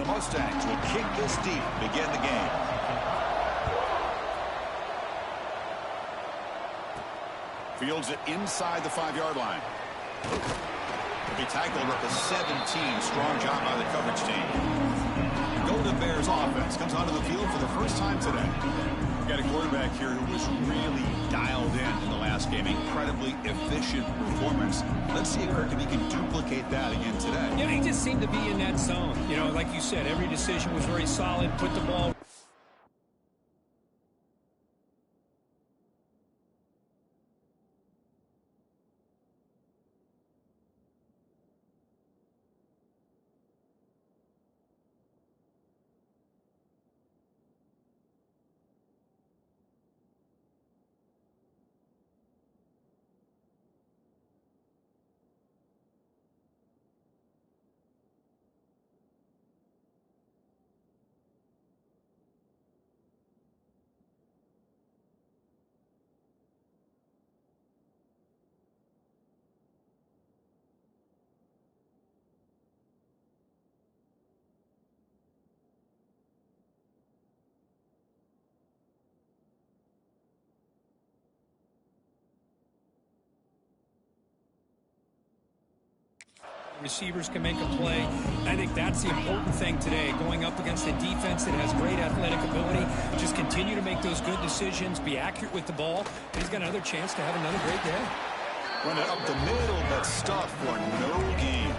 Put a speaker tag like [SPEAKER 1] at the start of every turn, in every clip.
[SPEAKER 1] the Mustangs will kick this deep to begin the game. Fields it inside the 5-yard line. He'll be tackled at the 17. Strong job by the coverage team. The Golden Bears offense comes onto the field for the first time today. We've got a quarterback here who was really dialed in the last game. Incredibly efficient performance. Let's see, Kirk, if he can duplicate that again today.
[SPEAKER 2] Yeah, he just seemed to be in that zone. You know, like you said, every decision was very solid. Put the ball... Receivers can make a play. I think that's the important thing today. Going up against a defense that has great athletic ability. Just continue to make those good decisions. Be accurate with the ball. He's got another chance to have another great day.
[SPEAKER 1] Run it up the middle, but stuffed for no gain.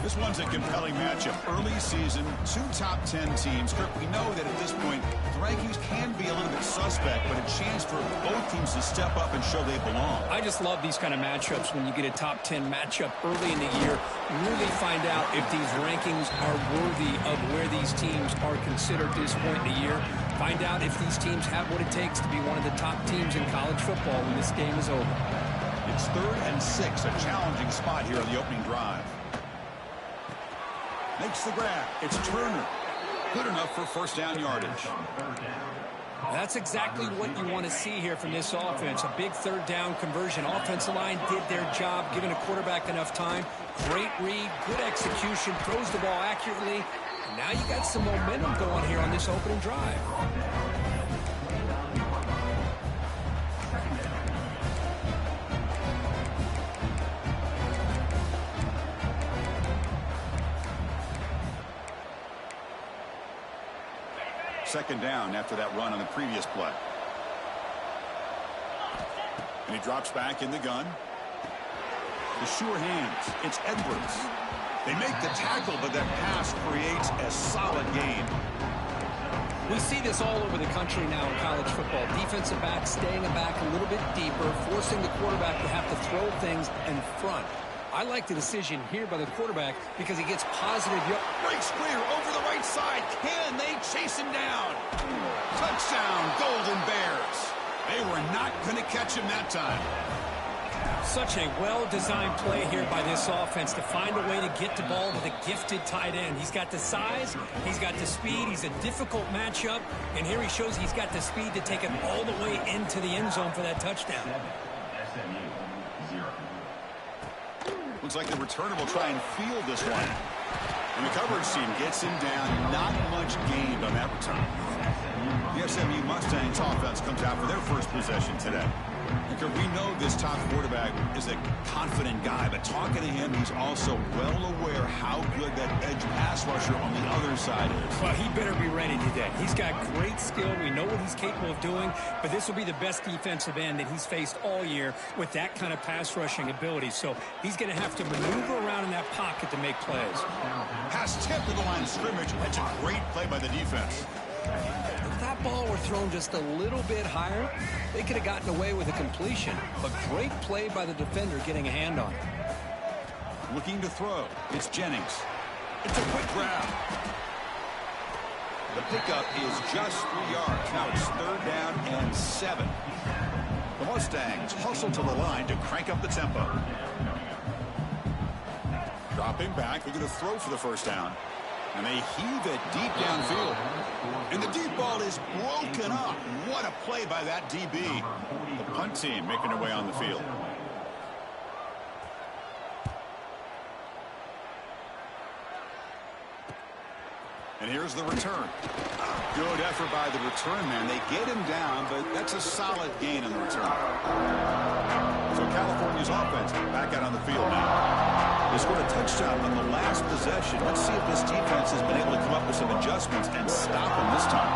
[SPEAKER 1] This one's a compelling matchup. Early season, 2 top 10 teams. Kirk, we know that at this point, the rankings can be a little bit suspect, but a chance for both teams to step up and show they belong.
[SPEAKER 2] I just love these kind of matchups when you get a top 10 matchup early in the year. Really find out if these rankings are worthy of where these teams are considered at this point in the year. Find out if these teams have what it takes to be one of the top teams in college football when this game is over.
[SPEAKER 1] It's 3rd and 6, a challenging spot here on the opening drive. Makes the grab. It's Turner. Good enough for first down yardage.
[SPEAKER 2] That's exactly what you want to see here from this offense. A big 3rd down conversion. Offensive line did their job, giving a quarterback enough time. Great read, good execution, throws the ball accurately. And now you got some momentum going here on this opening drive.
[SPEAKER 1] Second down after that run on the previous play. And he drops back in the gun. The sure hands. It's Edwards. They make the tackle, but that pass creates a solid gain.
[SPEAKER 2] We see this all over the country now in college football. Defensive backs staying back a little bit deeper, forcing the quarterback to have to throw things in front. I like the decision here by the quarterback because he gets positive.
[SPEAKER 1] Breaks clear over the right side. Can they chase him down? Touchdown, Golden Bears. They were not going to catch him that time.
[SPEAKER 2] Such a well-designed play here by this offense to find a way to get the ball to the gifted tight end. He's got the size, he's got the speed, he's a difficult matchup, and here he shows he's got the speed to take it all the way into the end zone for that touchdown.
[SPEAKER 1] Looks like the returner will try and field this one. And the coverage team gets him down. Not much gained on that return. The SMU Mustangs offense comes out for their first possession today. Because we know this top quarterback is a confident guy, but talking to him, he's also well aware how good that edge pass rusher on the other side is.
[SPEAKER 2] Well, he better be ready today. He's got great skill. We know what he's capable of doing, but this will be the best defensive end that he's faced all year with that kind of pass rushing ability. So he's going to have to maneuver around in that pocket to make plays.
[SPEAKER 1] Pass tip to the line of scrimmage. That's a great play by the defense.
[SPEAKER 2] If that ball were thrown just a little bit higher, they could have gotten away with a completion. But great play by the defender getting a hand on it.
[SPEAKER 1] Looking to throw. It's Jennings. It's a quick grab. The pickup is just 3 yards. Now it's 3rd down and 7. The Mustangs hustle to the line to crank up the tempo. Dropping back. They're going to throw for the first down. And they heave it deep downfield. And the deep ball is broken up. What a play by that DB. The punt team making their way on the field. And here's the return. Good effort by the return man. They get him down, but that's a solid gain on the return. So California's offense back out on the field now. They scored a touchdown on the last possession. Let's see if this defense has been able to come up with some adjustments and stop them this time.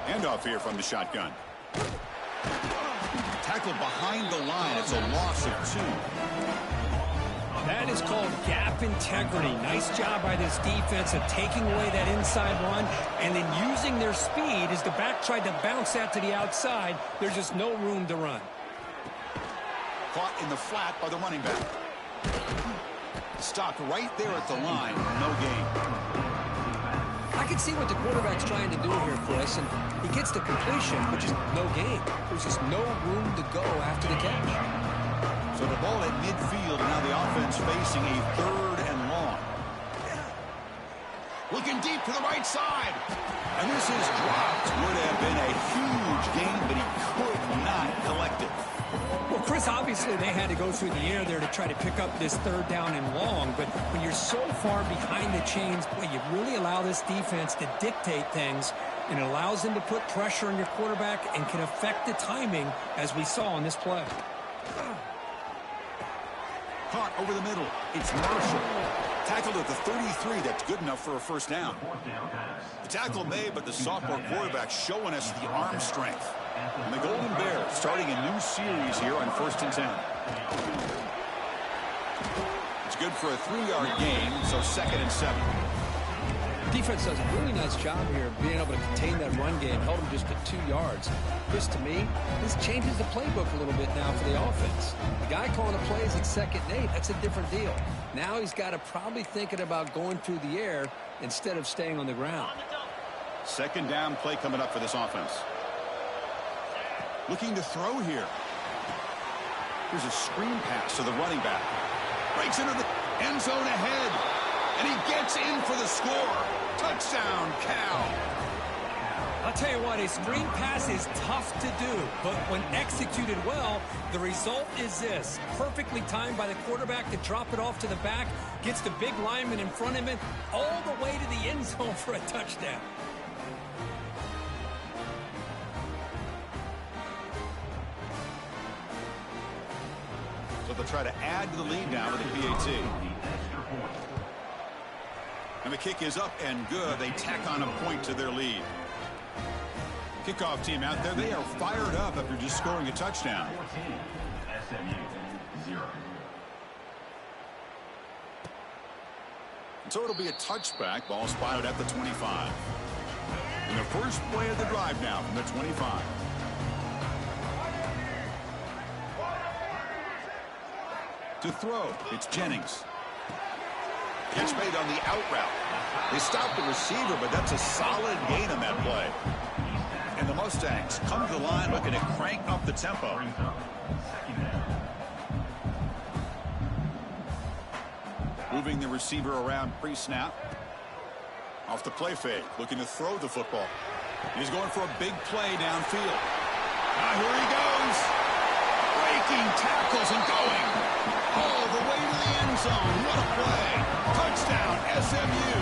[SPEAKER 1] Handoff here from the shotgun. Tackled behind the line. It's a loss of 2.
[SPEAKER 2] That is called gap integrity. Nice job by this defense of taking away that inside run and then using their speed as the back tried to bounce that to the outside. There's just no room to run.
[SPEAKER 1] Caught in the flat by the running back. Stopped right there at the line. No gain.
[SPEAKER 2] I can see what the quarterback's trying to do here, Chris, and he gets the completion, but just no gain. There's just no room to go after the catch.
[SPEAKER 1] So the ball at midfield, and now the offense facing a 3rd and long. Looking deep to the right side. And this is dropped. Would have been a huge gain, but he could not collect it.
[SPEAKER 2] Well, Chris, obviously they had to go through the air there to try to pick up this 3rd down and long, but when you're so far behind the chains, boy, you really allow this defense to dictate things, and it allows them to put pressure on your quarterback and can affect the timing, as we saw on this play.
[SPEAKER 1] Caught over the middle. It's Marshall. Tackled at the 33. That's good enough for a 1st down. The tackle made, but the sophomore quarterback showing us the arm strength. And the Golden Bears starting a new series here on 1st and 10. It's good for a 3-yard gain, so 2nd and 7.
[SPEAKER 2] Defense does a really nice job here of being able to contain that run game, held them just at 2 yards. Chris, to me, this changes the playbook a little bit now for the offense. The guy calling the plays at 2nd and 8, that's a different deal. Now he's got to probably thinking about going through the air instead of staying on the ground.
[SPEAKER 1] 2nd down play coming up for this offense. Looking to throw here. Here's a screen pass to the running back. Breaks into the end zone ahead. And he gets in for the score. Touchdown, Cal.
[SPEAKER 2] I'll tell you what, a screen pass is tough to do, but when executed well, the result is this. Perfectly timed by the quarterback to drop it off to the back, gets the big lineman in front of him, all the way to the end zone for a touchdown.
[SPEAKER 1] So they'll try to add to the lead now with a PAT. And the kick is up and good. They tack on a point to their lead. Kickoff team out there. They are fired up after just scoring a touchdown. And so it'll be a touchback. Ball spotted at the 25. And the first play of the drive now from the 25. To throw, it's Jennings. Catch made on the out route. They stopped the receiver, but that's a solid gain on that play. And the Mustangs come to the line looking to crank up the tempo. Moving the receiver around pre-snap. Off the play fake, looking to throw the football. He's going for a big play downfield. Now here he goes. Breaking tackles and going all the way to the end zone. What a play. Touchdown, SMU.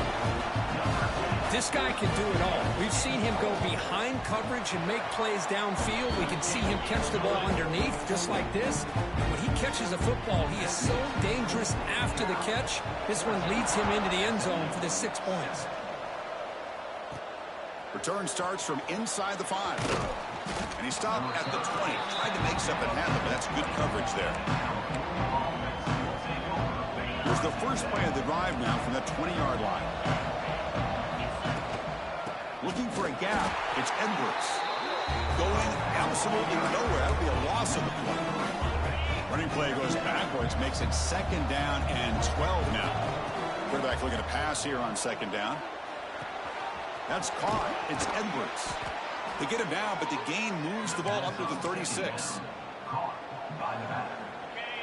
[SPEAKER 2] This guy can do it all. We've seen him go behind coverage and make plays downfield. We can see him catch the ball underneath just like this. When he catches a football, he is so dangerous after the catch. This one leads him into the end zone for the 6 points.
[SPEAKER 1] Return starts from inside the 5. And he stopped at the 20. Tried to make something happen, but that's good coverage there. Here's the first play of the drive now from the 20-yard line. Looking for a gap. It's Edwards. Going absolutely nowhere. That would be a loss of the play. Running play goes backwards. Makes it 2nd down and 12 now. Quarterback looking to pass here on 2nd down. That's caught. It's Edwards. They get him down, but the gain moves the ball up to the 36.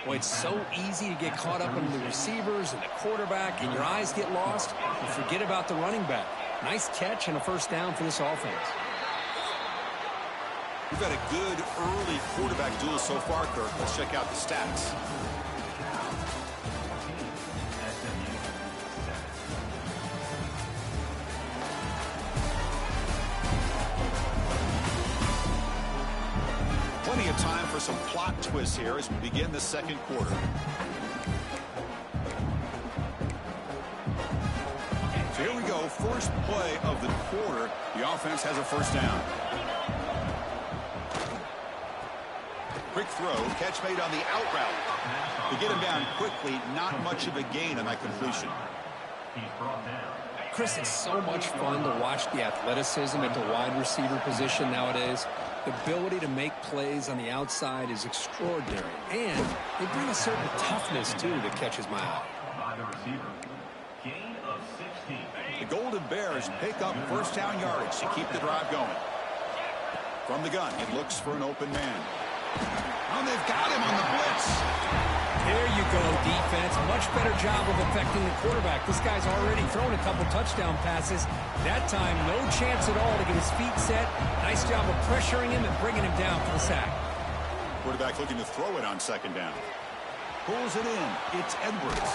[SPEAKER 2] Boy, it's so easy to get caught up in the receivers and the quarterback, and your eyes get lost. You forget about the running back. Nice catch and a 1st down for this offense.
[SPEAKER 1] We've had a good early quarterback duel so far, Kirk. Let's check out the stats. for some plot twists here as we begin the second quarter. So here we go, first play of the quarter. The offense has a first down. Quick throw, catch made on the out route. To get him down quickly, not much of a gain on that completion.
[SPEAKER 2] Chris, it's so much fun to watch the athleticism at the wide receiver position nowadays. The ability to make plays on the outside is extraordinary. And they bring a certain toughness, too, that catches my eye.
[SPEAKER 1] The Golden Bears pick up first down yardage to keep the drive going. From the gun, it looks for an open man. Oh, they've got him on the blitz.
[SPEAKER 2] There you go, defense. Much better job of affecting the quarterback. This guy's already thrown a couple touchdown passes. That time, no chance at all to get his feet set. Nice job of pressuring him and bringing him down for the sack.
[SPEAKER 1] Quarterback looking to throw it on second down. Pulls it in. It's Edwards.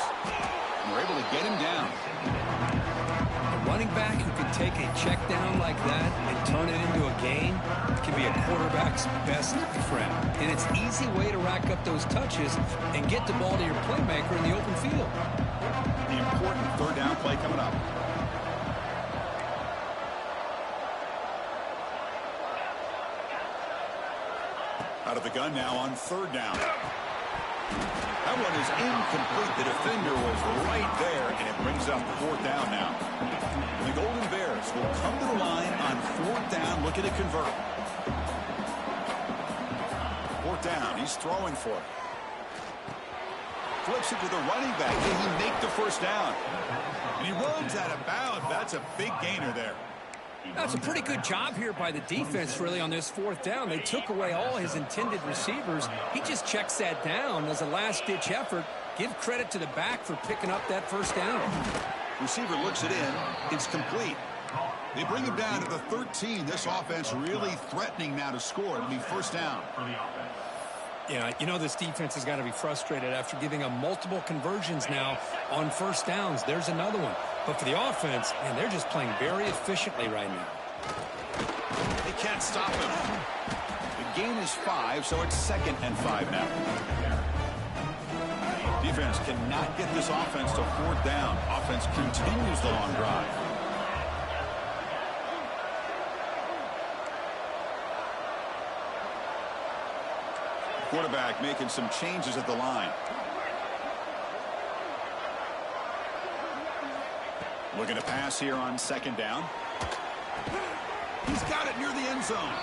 [SPEAKER 1] And we're able to get him down.
[SPEAKER 2] A running back who can take a check down like that and turn it into a gain can be a quarterback's best friend. And it's an easy way to rack up those touches and get the ball to your playmaker in the open field.
[SPEAKER 1] The important third down play coming up. Out of the gun now on third down. That one is incomplete. The defender was right there, and it brings up fourth down now. And the Golden Bears will come to the line on fourth down, looking to convert. Fourth down, he's throwing for it. Flips it to the running back. Can he make the first down? And he runs out of bounds. That's a big gainer there.
[SPEAKER 2] That's a pretty good job here by the defense, really, on this fourth down. They took away all his intended receivers. He just checks that down as a last-ditch effort. Give credit to the back for picking up that first down.
[SPEAKER 1] Receiver looks it in. It's complete. They bring him down to the 13. This offense really threatening now to score. It'll be first down.
[SPEAKER 2] Yeah, you know this defense has got to be frustrated after giving them multiple conversions now on first downs. There's another one. But for the offense, man, they're just playing very efficiently right now.
[SPEAKER 1] They can't stop him. The gain is 5, so it's 2nd and 5 now. Defense cannot get this offense to fourth down. Offense continues the long drive. Quarterback making some changes at the line. Looking to pass here on second down. He's got it near the end zone.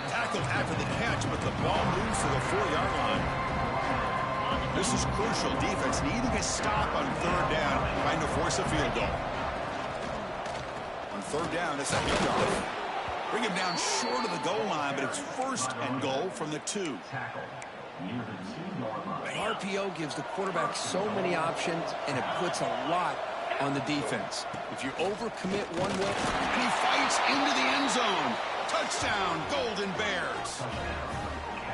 [SPEAKER 1] Tackled after the catch, but the ball moves to the 4-yard line. This is crucial. Defense needing a stop on third down, trying to force a field goal. On third down, it's a handoff. Bring him down short of the goal line, but it's first and goal from the 2.
[SPEAKER 2] The RPO gives the quarterback so many options, and it puts a lot on the defense. If you overcommit one way,
[SPEAKER 1] and he fights into the end zone. Touchdown, Golden Bears.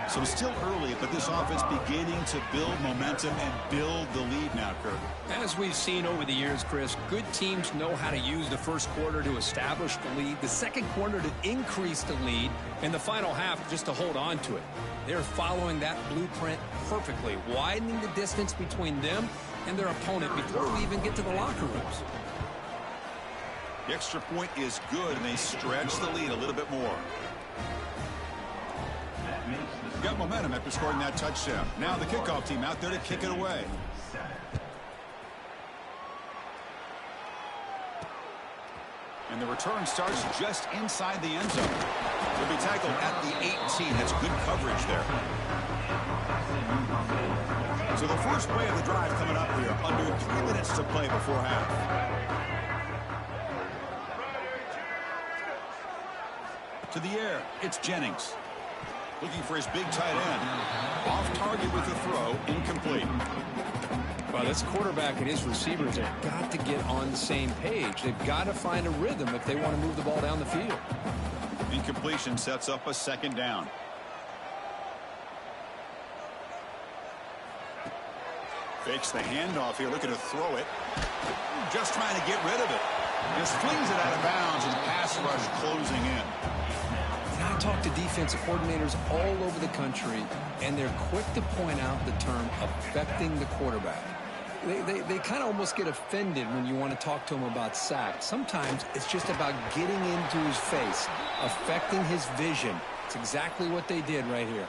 [SPEAKER 1] So still early, but this offense beginning to build momentum and build the lead now, Kirk.
[SPEAKER 2] As we've seen over the years, Chris, good teams know how to use the first quarter to establish the lead, the second quarter to increase the lead, and the final half just to hold on to it. They're following that blueprint perfectly, widening the distance between them and their opponent before we even get to the locker rooms.
[SPEAKER 1] The extra point is good, and they stretch the lead a little bit more. Got momentum after scoring that touchdown. Now the kickoff team out there to kick it away. And the return starts just inside the end zone. He'll be tackled at the 18. That's good coverage there. So the first play of the drive coming up here. Under 3 minutes to play before half. To the air, it's Jennings. Looking for his big tight end. Off target with the throw, incomplete.
[SPEAKER 2] Well, this quarterback and his receivers have got to get on the same page. They've got to find a rhythm if they want to move the ball down the field.
[SPEAKER 1] Incompletion sets up a second down. Fakes the handoff here, looking to throw it. Just trying to get rid of it. Just flings it out of bounds, and pass rush closing in.
[SPEAKER 2] I talk to defensive coordinators all over the country, and they're quick to point out the term affecting the quarterback. They kind of almost get offended when you want to talk to them about sacks. Sometimes it's just about getting into his face, affecting his vision. It's exactly what they did right here.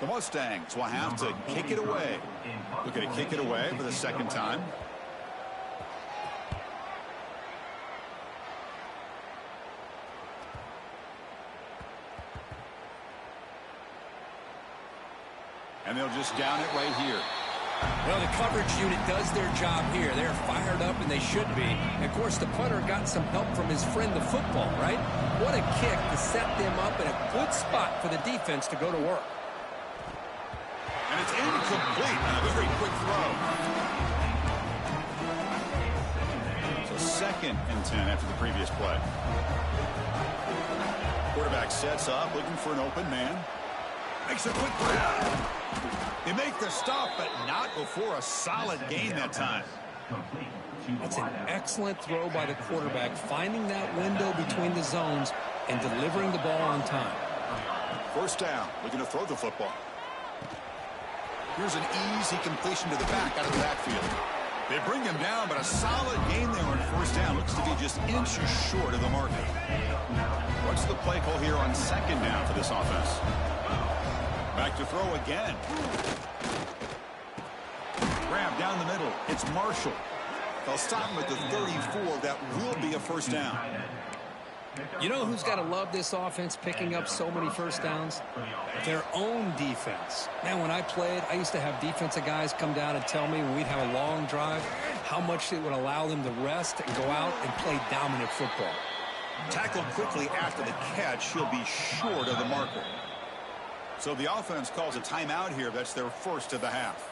[SPEAKER 1] The Mustangs will have to kick it away. Looking to kick it away for the second time. And they'll just down it right here.
[SPEAKER 2] Well, the coverage unit does their job here. They're fired up, and they should be. And of course, the punter got some help from his friend, the football, right? What a kick to set them up in a good spot for the defense to go to work.
[SPEAKER 1] And it's incomplete on a very quick throw. So 2nd and 10 after the previous play. Quarterback sets up, looking for an open man. Makes a quick grab. They make the stop, but not before a solid gain that time.
[SPEAKER 2] That's an excellent throw by the quarterback, finding that window between the zones and delivering the ball on time.
[SPEAKER 1] 1st down, looking to throw the football. Here's an easy completion to the back out of the backfield. They bring him down, but a solid gain there on 1st down. Looks to be just inches short of the marker. What's the play call here on 2nd down for this offense? Back to throw again. Grab down the middle. It's Marshall. They'll stop him at the 34. That will be a 1st down.
[SPEAKER 2] You know who's got to love this offense picking up so many 1st downs? Their own defense. Man, when I played, I used to have defensive guys come down and tell me when we'd have a long drive how much it would allow them to rest and go out and play dominant football.
[SPEAKER 1] Tackled quickly after the catch. He'll be short of the marker. So the offense calls a timeout here. That's their 1st of the half.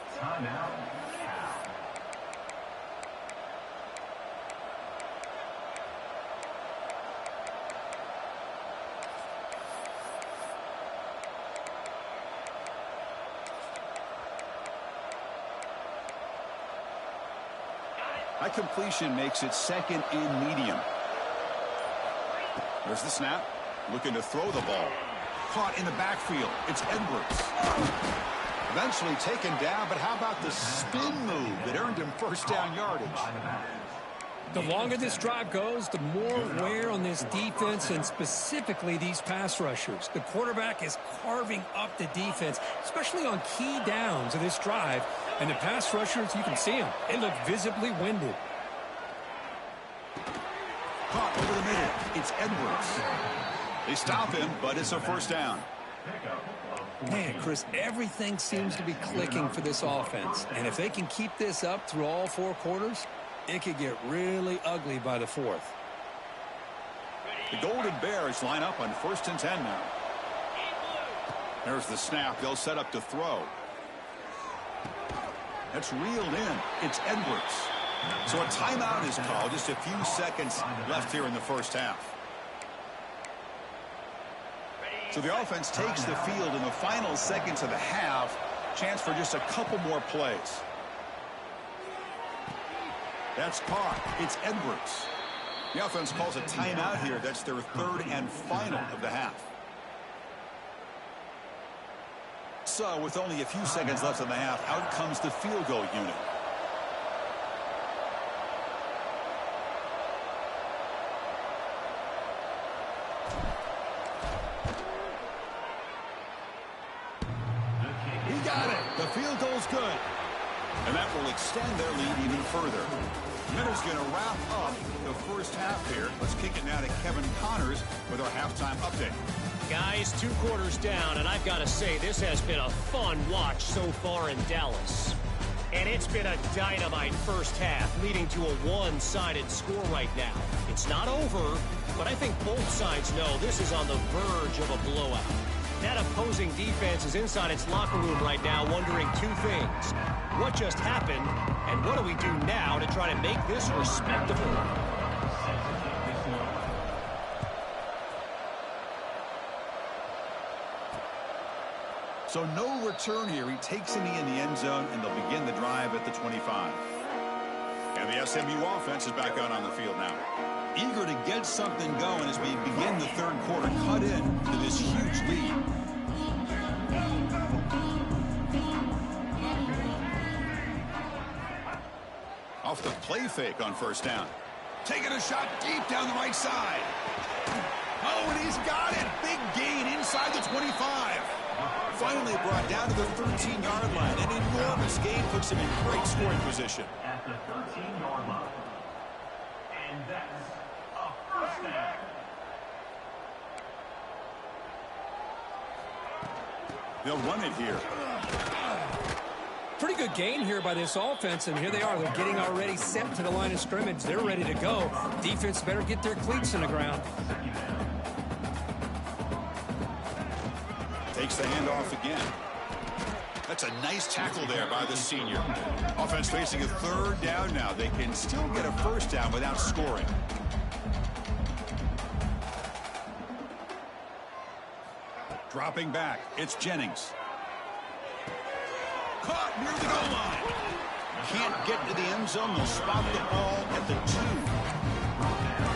[SPEAKER 1] High completion makes it 2nd and medium. There's the snap. Looking to throw the ball. Caught in the backfield. It's Edwards. Eventually taken down, but how about the spin move that earned him 1st down yardage?
[SPEAKER 2] The longer this drive goes, the more wear on this defense and specifically these pass rushers. The quarterback is carving up the defense, especially on key downs of this drive. And the pass rushers, you can see them. They look visibly winded.
[SPEAKER 1] Caught over the middle. It's Edwards. They stop him, but it's a 1st down.
[SPEAKER 2] Man, Chris, everything seems to be clicking for this offense. And if they can keep this up through all 4 quarters, it could get really ugly by the 4th.
[SPEAKER 1] The Golden Bears line up on 1st and 10 now. There's the snap. They'll set up to throw. That's reeled in. It's Edwards. So a timeout is called. Just a few seconds left here in the 1st half. So the offense takes the field in the final seconds of the half. Chance for just a couple more plays. That's caught. It's Edwards. The offense calls a timeout here. That's their 3rd and final of the half. So with only a few seconds left in the half, out comes the field goal unit. The field goal's good. And that will extend their lead even further. Minter's going to wrap up the 1st half here. Let's kick it now to Kevin Connors with our halftime update.
[SPEAKER 3] Guys, 2 quarters down, and I've got to say, this has been a fun watch so far in Dallas. And it's been a dynamite 1st half, leading to a one-sided score right now. It's not over, but I think both sides know this is on the verge of a blowout. That opposing defense is inside its locker room right now wondering 2 things. What just happened, and what do we do now to try to make this respectable?
[SPEAKER 1] So no return here. He takes a knee in the end zone, and they'll begin the drive at the 25. And The SMU offense is back out on the field now. Eager to get something going as we begin the third quarter. Cut in to this huge lead. Off the play fake on first down. Taking a shot deep down the right side. Oh, and he's got it. Big gain inside the 25. Finally brought down to the 13-yard line. An enormous gain puts him in great scoring position.
[SPEAKER 4] At the 13-yard line. And that's a first down.
[SPEAKER 1] They'll run it here.
[SPEAKER 2] Pretty good gain here by this offense, and here they are. They're getting already set to the line of scrimmage. They're ready to go. Defense better get their cleats in the ground.
[SPEAKER 1] Takes the handoff again. That's a nice tackle there by the senior. Offense facing a third down now. They can still get a first down without scoring. Dropping back. It's Jennings. Caught near the goal line. Can't get to the end zone. They'll spot the ball at the 2.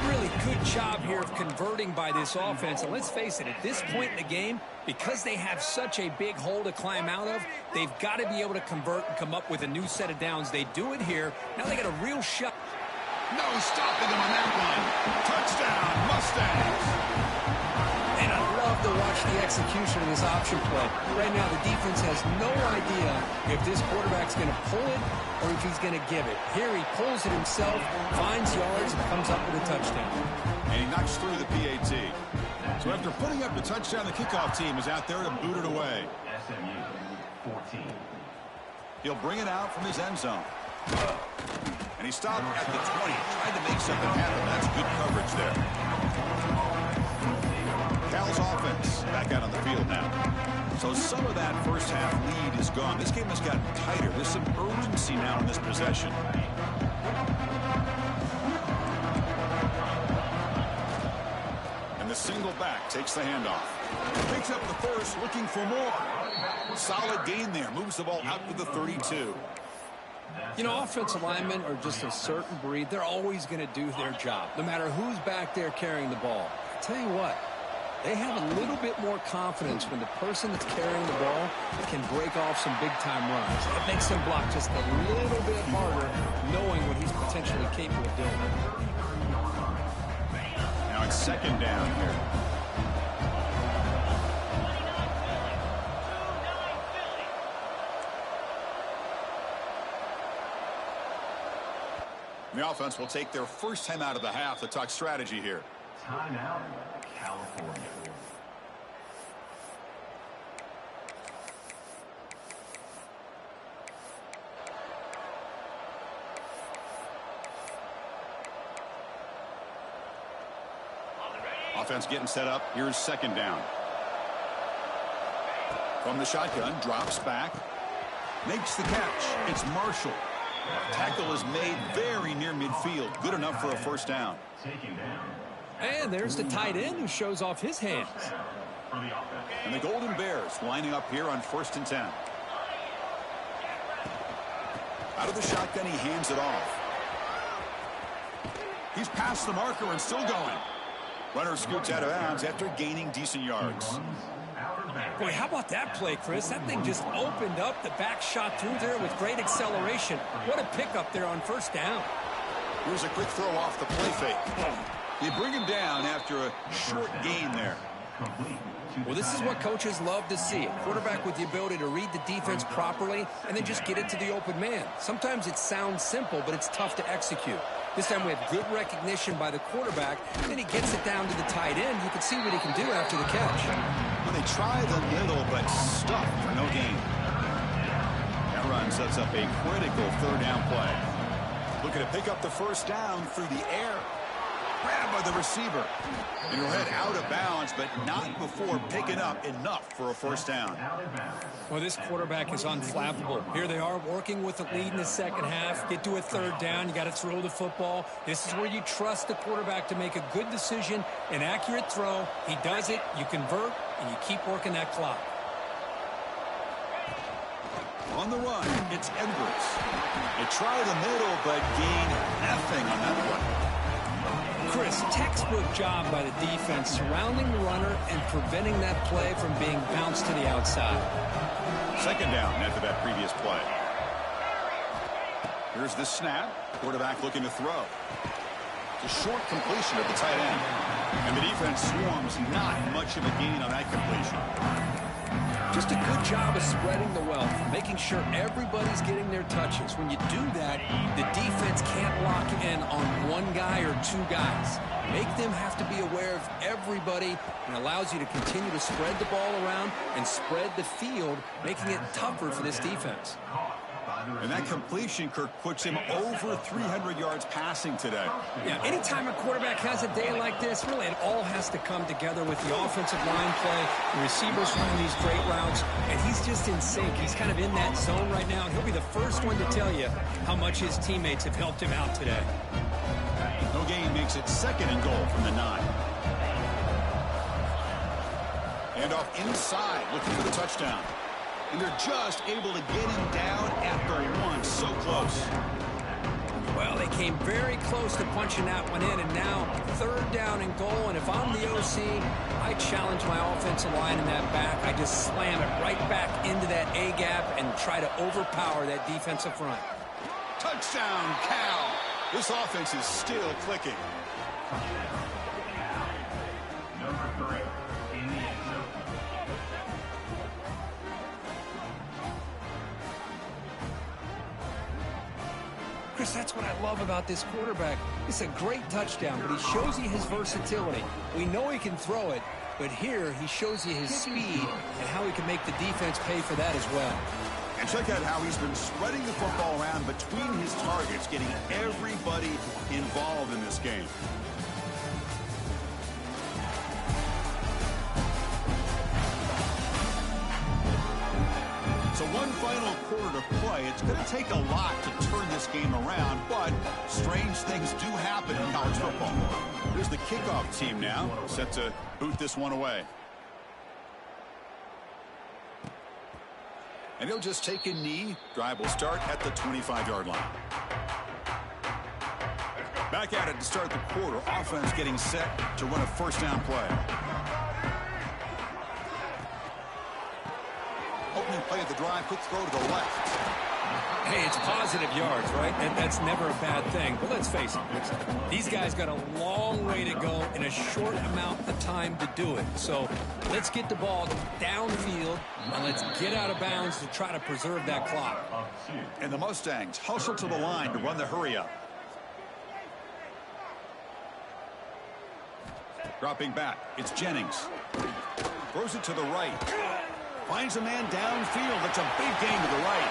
[SPEAKER 2] Really good job here of converting by this offense. And let's face it, at this point in the game, because they have such a big hole to climb out of, they've got to be able to convert and come up with a new set of downs. They do it here. Now they got a real shot.
[SPEAKER 1] No stopping them on that one. Touchdown, Mustangs.
[SPEAKER 2] And I love to watch the execution of this option play. Right now, the defense has no idea if this quarterback's going to pull it or if he's going to give it. Here he pulls it himself, finds yards, and comes up with a touchdown.
[SPEAKER 1] And he knocks through the PAT. So after putting up the touchdown, the kickoff team is out there to boot it away.
[SPEAKER 4] SMU 14.
[SPEAKER 1] He'll bring it out from his end zone. And he stopped at the 20, tried to make something happen. That's good coverage there. Cal's offense back out on the field now. So some of that first half lead is gone. This game has gotten tighter. There's some urgency now in this possession. And the single back takes the handoff. Picks up the first, looking for more. Solid gain there. Moves the ball out to the 32.
[SPEAKER 2] You know, offensive linemen are just a certain breed. They're always going to do their job, no matter who's back there carrying the ball. I tell you what, they have a little bit more confidence when the person that's carrying the ball can break off some big-time runs. It makes them block just a little bit harder, knowing what he's potentially capable of doing.
[SPEAKER 1] Now it's second down here. The offense will take their first time out of the half to talk strategy here.
[SPEAKER 4] Timeout, California.
[SPEAKER 1] Offense getting set up. Here's second down. From the shotgun, drops back. Makes the catch. It's Marshall. Tackle is made very near midfield. Good enough for a first down.
[SPEAKER 2] And there's the tight end who shows off his hands.
[SPEAKER 1] And the Golden Bears lining up here on 1st and 10. Out of the shotgun, he hands it off. He's past the marker and still going. Runner scoots out of bounds after gaining decent yards.
[SPEAKER 2] Boy, how about that play, Chris? That thing just opened up. The back shot through there with great acceleration. What a pickup there on first down.
[SPEAKER 1] Here's a quick throw off the play fake. They bring him down after a short gain there.
[SPEAKER 2] Well, this is what coaches love to see. A quarterback with the ability to read the defense properly and then just get it to the open man. Sometimes it sounds simple, but it's tough to execute. This time we have good recognition by the quarterback, and then he gets it down to the tight end. You can see what he can do after the catch.
[SPEAKER 1] Well, they try the middle, but stuffed for no gain. That run sets up a critical third down play. Looking to pick up the first down through the air. Grabbed by the receiver. And he'll head out of bounds, but not before picking up enough for a first down.
[SPEAKER 2] Well, this quarterback is unflappable. Here they are working with the lead in the second half. Get to a third down. You got to throw the football. This is where you trust the quarterback to make a good decision, an accurate throw. He does it, you convert, and you keep working that clock.
[SPEAKER 1] On the run, it's Edwards. They try the middle, but gain effing on that one.
[SPEAKER 2] Chris, textbook job by the defense surrounding the runner and preventing that play from being bounced to the outside.
[SPEAKER 1] Second down after that previous play. Here's the snap. Quarterback looking to throw. It's a short completion at the tight end. And the defense swarms not much of a gain on that completion.
[SPEAKER 2] Just a good job of spreading the wealth, making sure everybody's getting their touches. When you do that, the defense can't lock in on one guy or two guys. Make them have to be aware of everybody, and allows you to continue to spread the ball around and spread the field, making it tougher for this defense.
[SPEAKER 1] And that completion, Kirk, puts him over 300 yards passing today.
[SPEAKER 2] Yeah, anytime a quarterback has a day like this, really it all has to come together with the offensive line play, the receivers running these great routes, and he's just in sync. He's kind of in that zone right now, and he'll be the first one to tell you how much his teammates have helped him out today.
[SPEAKER 1] No gain makes it second and goal from the 9. And off inside, looking for the touchdown. And they're just able to get him down at the 1. So close.
[SPEAKER 2] Well, they came very close to punching that one in, and now third down and goal. And if I'm the OC, I challenge my offensive line in that back. I just slam it right back into that A-gap and try to overpower that defensive front.
[SPEAKER 1] Touchdown, Cal. This offense is still clicking.
[SPEAKER 4] Number 3 in the end zone.
[SPEAKER 2] Chris, that's what I love about this quarterback. It's a great touchdown, but he shows you his versatility. We know he can throw it, but here he shows you his speed and how he can make the defense pay for that as well.
[SPEAKER 1] And check out how he's been spreading the football around between his targets, getting everybody involved in this game. So one final quarter to play. It's going to take a lot to turn this game around, but strange things do happen in college football. Here's the kickoff team now, set to boot this one away. And he'll just take a knee. Drive will start at the 25-yard line. Back at it to start the quarter. Offense getting set to run a first down play. Opening play of the drive, quick throw to the left.
[SPEAKER 2] Hey, it's positive yards, right? And that's never a bad thing. But let's face it, these guys got a long way to go in a short amount of time to do it. So let's get the ball downfield, and let's get out of bounds to try to preserve that clock.
[SPEAKER 1] And the Mustangs hustle to the line to run the hurry up. Dropping back, it's Jennings. Throws it to the right. Finds a man downfield. That's a big gain to the right.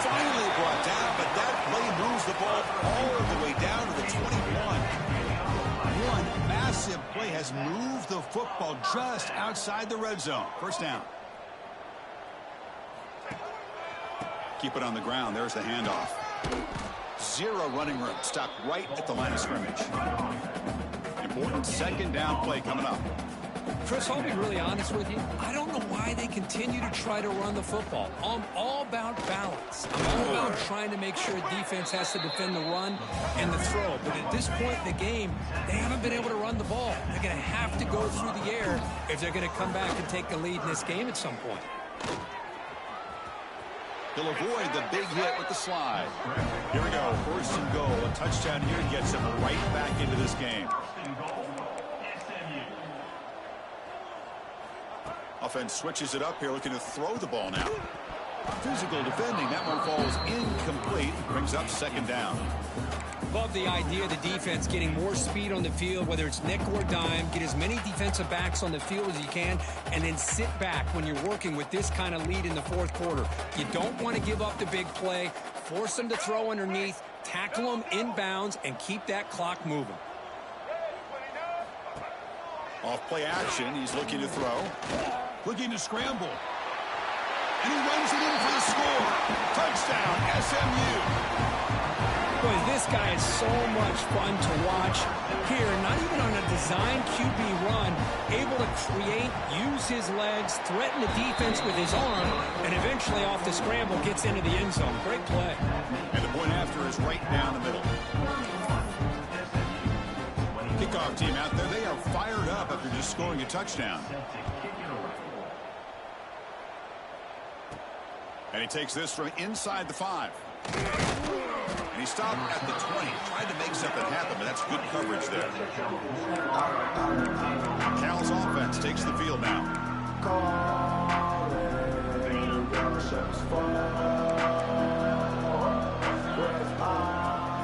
[SPEAKER 1] Finally brought down, but that play moves the ball all the way down to the 21. One massive play has moved the football just outside the red zone. First down. Keep it on the ground. There's the handoff. Zero running room. Stopped right at the line of scrimmage. Important second down play coming up.
[SPEAKER 2] Chris, I'll be really honest with you. I don't know why they continue to try to run the football. I'm all about balance. I'm all about trying to make sure defense has to defend the run and the throw. But at this point in the game, they haven't been able to run the ball. They're going to have to go through the air if they're going to come back and take the lead in this game at some point.
[SPEAKER 1] He'll avoid the big hit with the slide. Here we go. First and goal. A touchdown here gets him right back into this game. Offense switches it up here, looking to throw the ball now. Physical defending. That one falls incomplete. Brings up second down.
[SPEAKER 2] Love the idea of the defense getting more speed on the field, whether it's nickel or dime. Get as many defensive backs on the field as you can, and then sit back when you're working with this kind of lead in the fourth quarter. You don't want to give up the big play. Force them to throw underneath, tackle them inbounds, and keep that clock moving.
[SPEAKER 1] Off play action. He's looking to throw. Looking to scramble. And he runs it in for the score. Touchdown, SMU.
[SPEAKER 2] Boy, this guy is so much fun to watch. Here, not even on a design QB run, able to create, use his legs, threaten the defense with his arm, and eventually off the scramble gets into the end zone. Great play.
[SPEAKER 1] And the point after is right down the middle. kickoff team out there, they are fired up after just scoring a touchdown. And he takes this from inside the 5. And he stopped at the 20. Tried to make something happen, but that's good coverage there. Cal's offense takes the field now.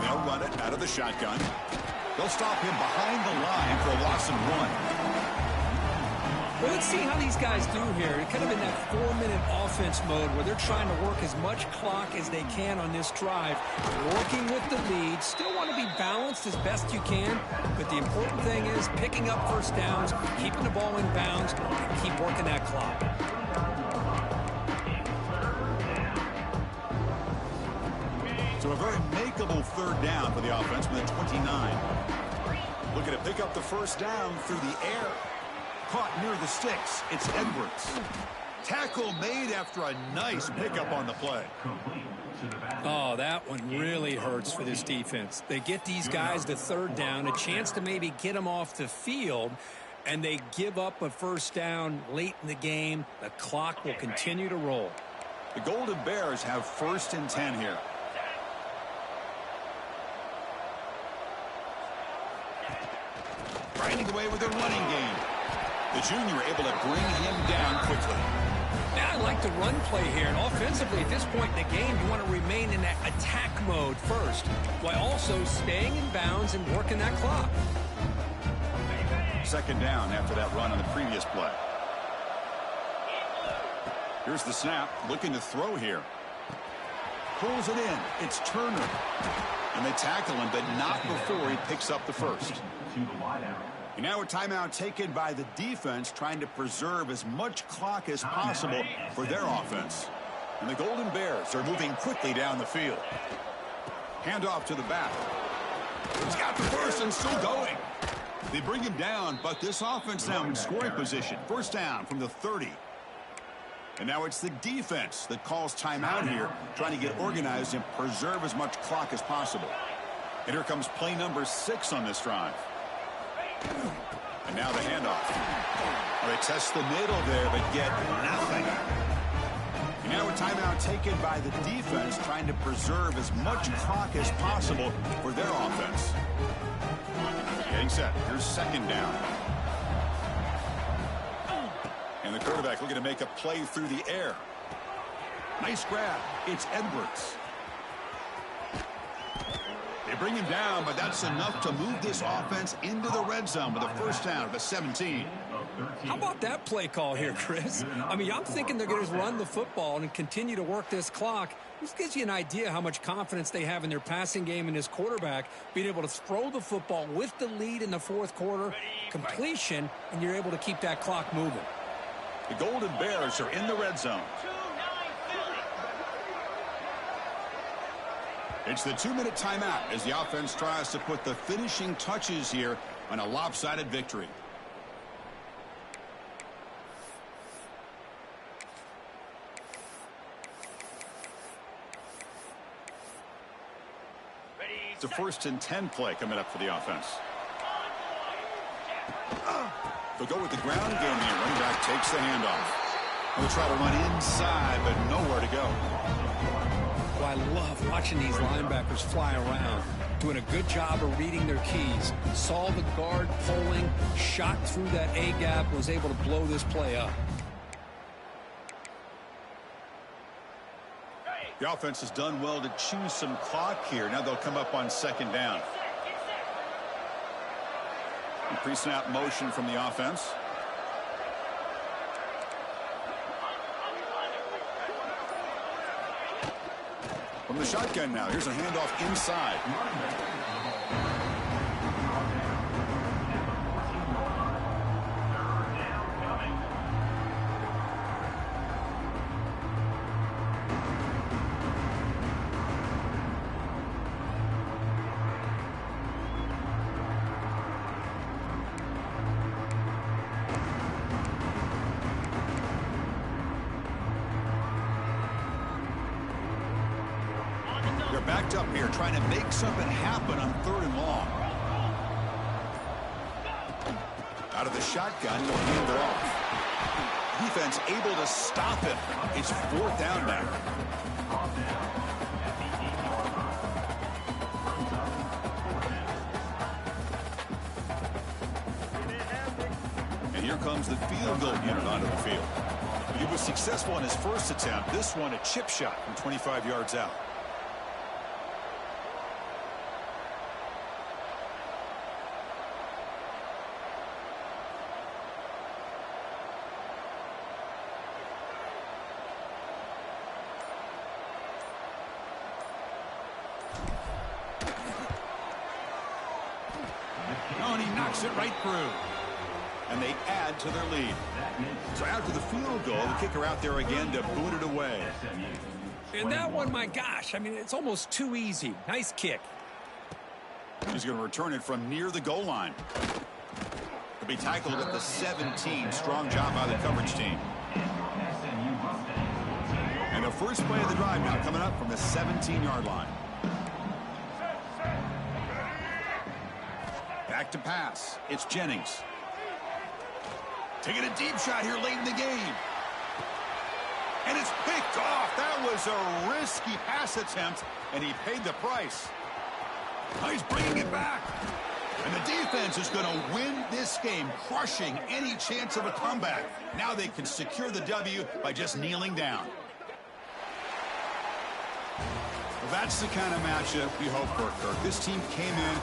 [SPEAKER 1] They'll run it out of the shotgun. They'll stop him behind the line for a loss and 1.
[SPEAKER 2] Well, let's see how these guys do here. They're kind of in that 4-minute offense mode where they're trying to work as much clock as they can on this drive. Working with the lead. Still want to be balanced as best you can. But the important thing is picking up first downs, keeping the ball in bounds, and keep working that clock.
[SPEAKER 1] So a very makeable third down for the offense with a 29. Looking to pick up the first down through the air. Caught near the sticks. It's Edwards. Tackle made after a nice pickup on the play.
[SPEAKER 2] Oh, that one really hurts for this defense. They get these guys to third down, a chance to maybe get them off the field, and they give up a first down late in the game. The clock will continue to roll.
[SPEAKER 1] The Golden Bears have 1st and 10 here. Grinding away with their running game. The junior able to bring him down quickly.
[SPEAKER 2] Yeah, I like the run play here. And offensively, at this point in the game, you want to remain in that attack mode first, while also staying in bounds and working that clock.
[SPEAKER 1] 2nd down after that run on the previous play. Here's the snap. Looking to throw here. Pulls it in. It's Turner. And they tackle him, but not before he picks up the first. And now a timeout taken by the defense, trying to preserve as much clock as possible for their offense. And the Golden Bears are moving quickly down the field. Handoff to the back. He's got the first and still going. They bring him down, but this offense now in scoring position. First down from the 30. And now it's the defense that calls timeout here, trying to get organized and preserve as much clock as possible. And here comes play number 6 on this drive. And now the handoff. Well, they test the middle there, but get nothing. And now a timeout taken by the defense, trying to preserve as much clock as possible for their offense. Getting set. Here's 2nd down. And the quarterback looking to make a play through the air. Nice grab. It's Edwards. They bring him down, but that's enough to move this offense into the red zone with a first down of the 17.
[SPEAKER 2] How about that play call here, Chris? I mean, I'm thinking they're going to run the football and continue to work this clock. This gives you an idea how much confidence they have in their passing game and this quarterback being able to throw the football with the lead in the 4th quarter, completion, and you're able to keep that clock moving.
[SPEAKER 1] The Golden Bears are in the red zone. It's the 2-minute timeout as the offense tries to put the finishing touches here on a lopsided victory. It's a 1st and 10 play coming up for the offense. They'll go with the ground game here. Running back takes the handoff. They'll try to run inside, but nowhere to go.
[SPEAKER 2] Well, I love watching these linebackers fly around, doing a good job of reading their keys. Saw the guard pulling, shot through that A-gap, was able to blow this play up.
[SPEAKER 1] The offense has done well to choose some clock here. Now they'll come up on 2nd down. Pre-snap motion from the offense. From the shotgun now, here's a handoff inside. Backed up here, trying to make something happen on 3rd and long. Out of the shotgun, he'll hand it off. Defense able to stop it. It's 4th down now. And here comes the field goal unit onto the field. He was successful in his first attempt. This one a chip shot from 25 yards out. Oh, and he knocks it right through. And they add to their lead. So after the field goal, the kicker out there again to boot it away.
[SPEAKER 2] And that one, my gosh, I mean, it's almost too easy. Nice kick.
[SPEAKER 1] He's going to return it from near the goal line. He'll be tackled at the 17. Strong job by the coverage team. And the first play of the drive now coming up from the 17-yard line. Back to pass. It's Jennings. Taking a deep shot here late in the game. And it's picked off. That was a risky pass attempt, and he paid the price. Now he's bringing it back. And the defense is going to win this game, crushing any chance of a comeback. Now they can secure the W by just kneeling down. Well, that's the kind of matchup we hope for, Kirk. This team came in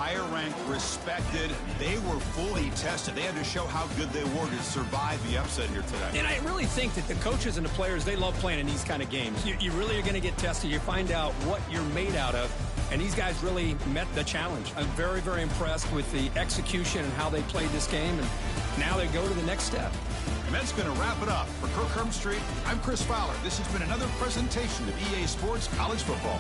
[SPEAKER 1] higher ranked, respected. They were fully tested. They had to show how good they were to survive the upset here today.
[SPEAKER 2] And I really think that the coaches and the players, they love playing in these kind of games. You really are going to get tested. You find out what you're made out of. And these guys really met the challenge. I'm very, very impressed with the execution and how they played this game. And now they go to the next step.
[SPEAKER 1] And that's going to wrap it up. For Kirk Herbstreit, I'm Chris Fowler. This has been another presentation of EA Sports College Football.